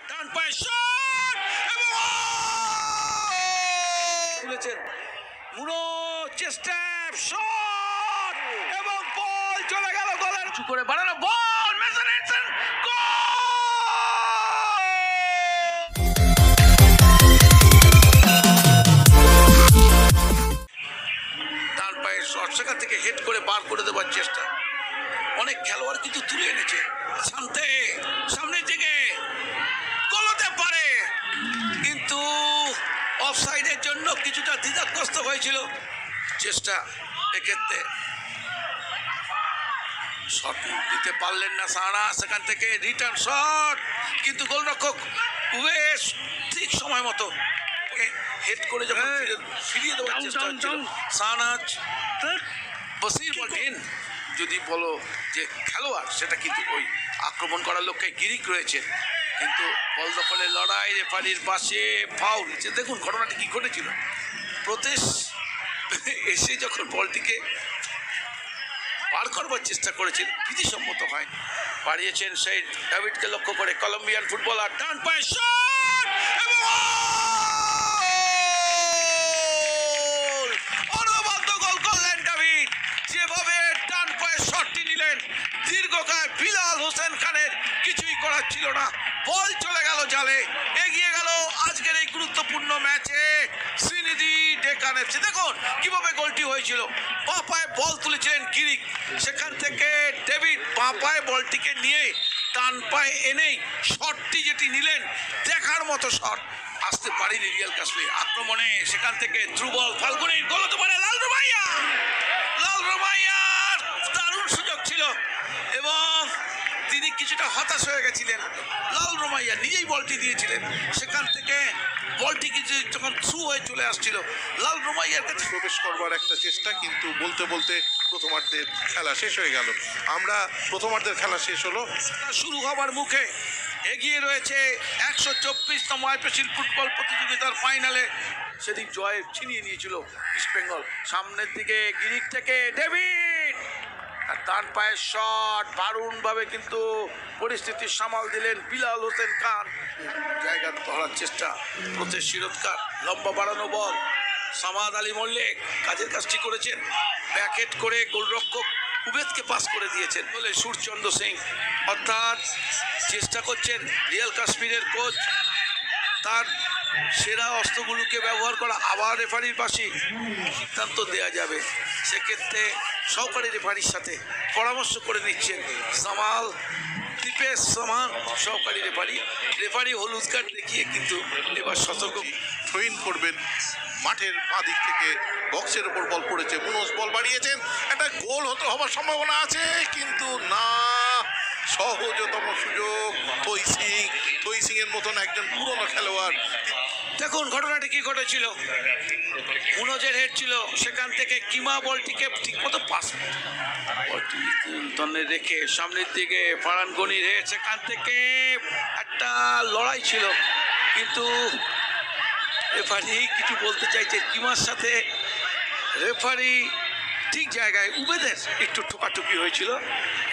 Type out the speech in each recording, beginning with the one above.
ডান পায়ে শট এবং তুলেছেন মুনো চেষ্টা শট এবং বল চলে গেল গোলের উঁচু করে বাড়ানো বল মেসন হেনসন ডান পায়ে শট সেখান থেকে হেড করে বার করে দেওয়ার চেষ্টা অনেক খেলোয়াড় কিন্তু তুলে এনেছে শান্তে সামনের দিকে গোল হতে পারে কিন্তু অফসাইডের জন্য কিছুটা দ্বিধাগ্রস্ত হয়েছিল চেষ্টা এক্ষেত্রে শট দিতে পারলেন না সারা সেখান থেকে রিটার্ন শট কিন্তু গোলরক্ষক উবেশ ঠিক সময় মতো হেড করে যখন ফিরিয়ে দেওয়ার চেষ্টা হচ্ছিল সানাজ বসির বলেন যদি বলো যে খেলোয়াড় সেটা কিন্তু ওই আক্রমণ করার লক্ষ্যে গিরিক রয়েছে কিন্তু বল দখলের লড়াই রেফারির পাশে ফাউল যে দেখুন ঘটনাটি কি ঘটেছিল প্রতেশ এসে যখন বলটিকে পার করবার চেষ্টা করেছেন বিধিসম্মত হয় বাড়িয়েছেন সেই ডেভিডকে লক্ষ্য করে কলম্বিয়ান ফুটবলার ডান পায়ে শট এবং অনবদ্য গোল করলেন ডেভিড যেভাবে ডান পায়ে শটটি নিলেন দীর্ঘকায় বিলাল হোসেন খানের কিছুই করার ছিল না বল চলে গেল জালে এগিয়ে গেল আজকের এই গুরুত্বপূর্ণ ম্যাচে শ্রীনিধি ডেকান এফসি দেখুন কিভাবে গোলটি হয়েছিল বাঁ পায়ে বল তুলেছিলেন গিরিক সেখান থেকে ডেভিড বাঁ পায়ে বলটিকে নিয়ে ডান পায়ে এনেই শটটি যেটি নিলেন দেখার মতো শট আসতে পারেনি রিয়াল কাশ্মীর আক্রমণে সেখান থেকে ধ্রুবল ফাল্গুনির গোল হতে পারে লাল রুমাইয়ার দারুণ সুযোগ ছিল এবং তিনি কিছুটা হতাশ হয়ে গেছিলেন লাল রুমাইয়া নিজেই বলটি দিয়েছিলেন সেখান থেকে বলটি কিছু যখন থ্রু হয়ে চলে আসছিল লাল রুমাইয়ার কাছে প্রবেশ করবার একটা চেষ্টা কিন্তু বলতে বলতে প্রথমার্ধের খেলা শেষ হয়ে গেল আমরা প্রথমার্ধের খেলা শেষ হলো শুরু হবার মুখে এগিয়ে রয়েছে 124তম আইপিএল ফুটবল প্রতিযোগিতার ফাইনালে সেদিন জয় ছিনিয়ে নিয়েছিল ইস্ট বেঙ্গল সামনের দিকে গিরিক থেকে ডেভিড আর ডান পায়ের শট দারুণভাবে কিন্তু পরিস্থিতি সামাল দিলেন বিলাল হোসেন খান জায়গা ধরার চেষ্টা প্রতেশ শিরোৎকার লম্বা বাড়ানো বল সামাদ আলী মল্লিক কাজের কাজটি করেছেন ব্যাকহেড করে গোলরক্ষক উবেদকে পাস করে দিয়েছেন বলে সুরচন্দ্র সিং অর্থাৎ চেষ্টা করছেন রিয়াল কাশ্মীরের কোচ তার সেরা অস্ত্রগুলোকে ব্যবহার করা আবার রেফারির পাশে সিদ্ধান্ত দেওয়া যাবে সেক্ষেত্রে সহকারী রেফারির সাথে পরামর্শ করে নিচ্ছেন সামাল দীপেশ সামান সহকারী রেফারি হলুদ কার্ড দেখিয়ে কিন্তু এবার সতর্ক থ্রোইন করবেন মাঠের বাঁ দিক থেকে বক্সের উপর বল পড়েছে মুনোজ বল বাড়িয়েছেন একটা গোল হবার সম্ভাবনা আছে কিন্তু না সহজতম সুযোগ থই সিং এর মতন একজন পুরনো খেলোয়াড় দেখুন ঘটনাটি কি ঘটেছিল মুনোজের হেড ছিল সেখান থেকে কিমা বলটিকে ঠিকমতো পাস রেখে সামনের দিকে ফারহান গনির হেড সেখান থেকে একটা লড়াই ছিল কিন্তু রেফারি কিছু বলতে চাইছে কিমার সাথে রেফারি ঠিক জায়গায় উবেদের একটু ঠোকাঠুকি হয়েছিল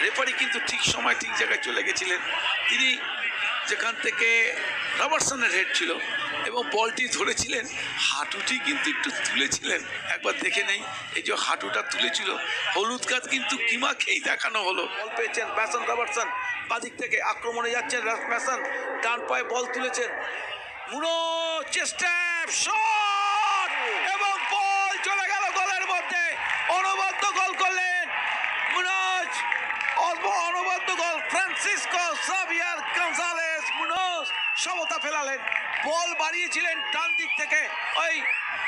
রেফারি কিন্তু ঠিক সময় ঠিক জায়গায় চলে গেছিলেন তিনি যেখান থেকে রবার্টসনের হেড ছিল এবং বলটি ধরেছিলেন হাঁটুটি কিন্তু একটু তুলেছিলেন একবার দেখে নেই এই যে হাঁটুটা তুলেছিল হলুদ কার্ড কিন্তু কিমাকেই দেখানো হলো বল পেয়েছেন ম্যাসন রবার্টসন বাদিক থেকে আক্রমণে যাচ্ছেন ম্যাসন ডান পায়ে বল তুলেছেন মুনো চেষ্টা শট এবং বল চলে গেল গোলের মধ্যে অনবদ্য গোল করলেন মুনোজ অনবদ্য গোল ফ্রান্সিসকো জাভিয়ার গনজালেস মুনোজ সমতা ফেলালেন বল বাড়িয়েছিলেন ডান দিক থেকে ওই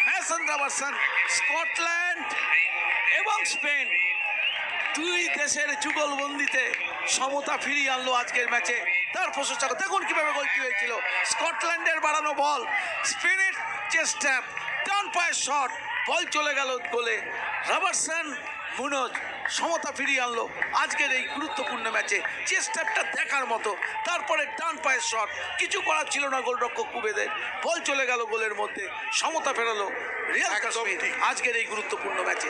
ম্যাসন রবার্টসন স্কটল্যান্ড এবং স্পেন দুই দেশের যুগলবন্দিতে সমতা ফিরিয়ে আনলো আজকের ম্যাচে তার প্রশংসা দেখুন কিভাবে গোলটি হয়েছিল স্কটল্যান্ডের বাড়ানো বল স্পেনের চেষ্টা ডান পায়ের শট বল চলে গেল গোলে রবার্টসন মুনোজ সমতা ফিরিয়ে আনলো আজকের এই গুরুত্বপূর্ণ ম্যাচে চেষ্টাটা দেখার মতো তারপরে ডান পায়ের শট কিছু করার ছিল না গোলরক্ষক কুবেদের বল চলে গেল গোলের মধ্যে সমতা ফেরালো রিয়াল কাশ্মীর আজকের এই গুরুত্বপূর্ণ ম্যাচে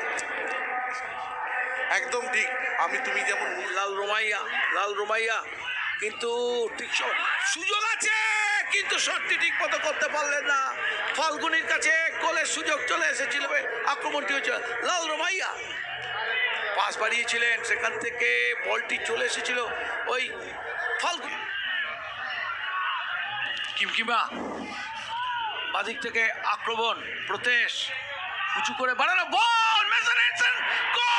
একদম ঠিক তুমি যেমন লাল রোমাইয়া কিন্তু ঠিক সুযোগ আছে কিন্তু শটটি ঠিক মতো করতে পারলেন না। ফাল্গুনির কাছে গোলের সুযোগ চলে এসেছিল, আক্রমণটি হয়েছিল লাল রোমাইয়া পাস বাড়িয়েছিলেন, সেখান থেকে বলটি চলে এসেছিল ওই ফাল্গুন কিমকিমা বাদিক থেকে আক্রমণ, প্রতেশ উঁচু করে বাড়ানো বল, মেসন হেনসেন গোল!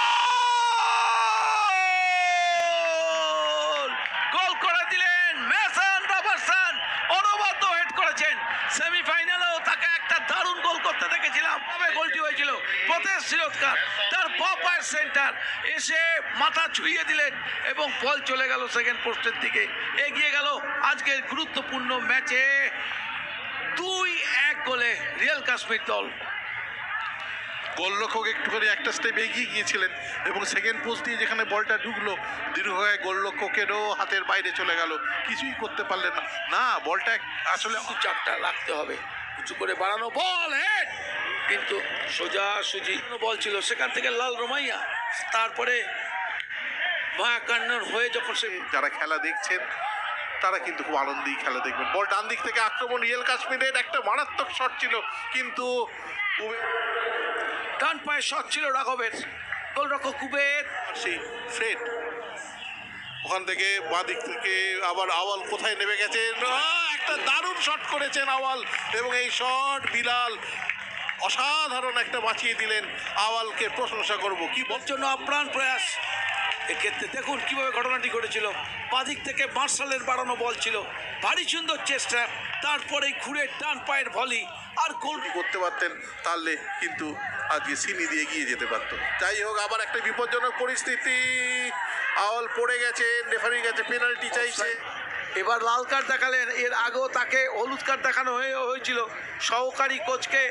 গোল করে দিলেন মেসন রবার্টসন, অনবদ্য হেড করেছেন। সেমিফাইনালেও তাকে একটা দারুণ গোল করতে দেখেছিলাম। তবে গোলটি হয়েছিল প্রতেশ শিরোৎকার, তার বাঁ পায়ের সেন্টার এসে মাথা ছুঁয়ে দিলেন এবং বল চলে গেল সেকেন্ড পোস্টের দিকে। এগিয়ে গেল আজকের গুরুত্বপূর্ণ ম্যাচে 2-1 গোলে রিয়াল কাশ্মীর দল। গোলরক্ষক একটুখানি একটা স্টেপ এগিয়ে গিয়েছিলেন এবং সেকেন্ড পোস্ট দিয়ে যেখানে বলটা ঢুকলো দীর্ঘ হয়ে গোলরক্ষকেরও হাতের বাইরে চলে গেল, কিছুই করতে পারলেন না। না, বলটা আসলে চাপটা রাখতে হবে, উঁচু করে বাড়ানো বল, হেড, কিন্তু সোজাসুজি বল ছিল। সেখান থেকে লাল রোমাইয়া, তারপরে মায়াকান্নর হয়ে যখন সে যারা খেলা দেখছেন তারা কিন্তু খুব আনন্দেই খেলা দেখবেন। বল ডান দিক থেকে আক্রমণ রিয়াল কাশ্মীরের, একটা মারাত্মক শট ছিল কিন্তু ডান পায়ে শট ছিল রাঘবের, গোলরক্ষক কুবের সেই ফ্রেড ওখান থেকে বাঁ দিক থেকে আবার আওয়াল কোথায় নেমে গেছেন, একটা দারুণ শট করেছেন আওয়াল এবং এই শট বিলাল অসাধারণ একটা বাঁচিয়ে দিলেন। আওয়ালকে প্রশংসা করব, কি ওর জন্য আপ্রাণ প্রয়াস। এক্ষেত্রে দেখুন কিভাবে ঘটনাটি ঘটেছিল, বাদিক থেকে মার্শালের বাড়ানো বল ছিল, ভারী সুন্দর চেষ্টা, তারপরে ঘুরে ডান পায়ের ভলি আর গোল করতে পারতেন, তাহলে কিন্তু আজকে সিনি দিয়ে এগিয়ে যেতে পারতো। যাই হোক, আবার একটা বিপজ্জনক পরিস্থিতি, আওয়াল পড়ে গেছেন, রেফারির কাছে পেনাল্টি চাইছে। এবার লাল কার্ড দেখালেন, এর আগেও তাকে হলুদ কার্ড দেখানো হয়েছিল সহকারী কোচকে।